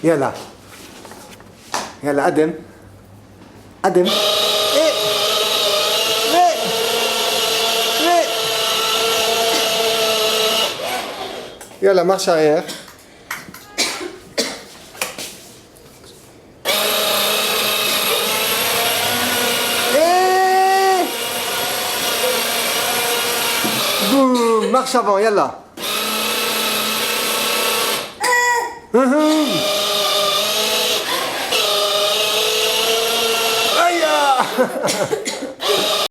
يلا يلا قدم قدم. ايه ليه ليه. يلا marche arrière. ايه boum marche avant يلا. Aïe.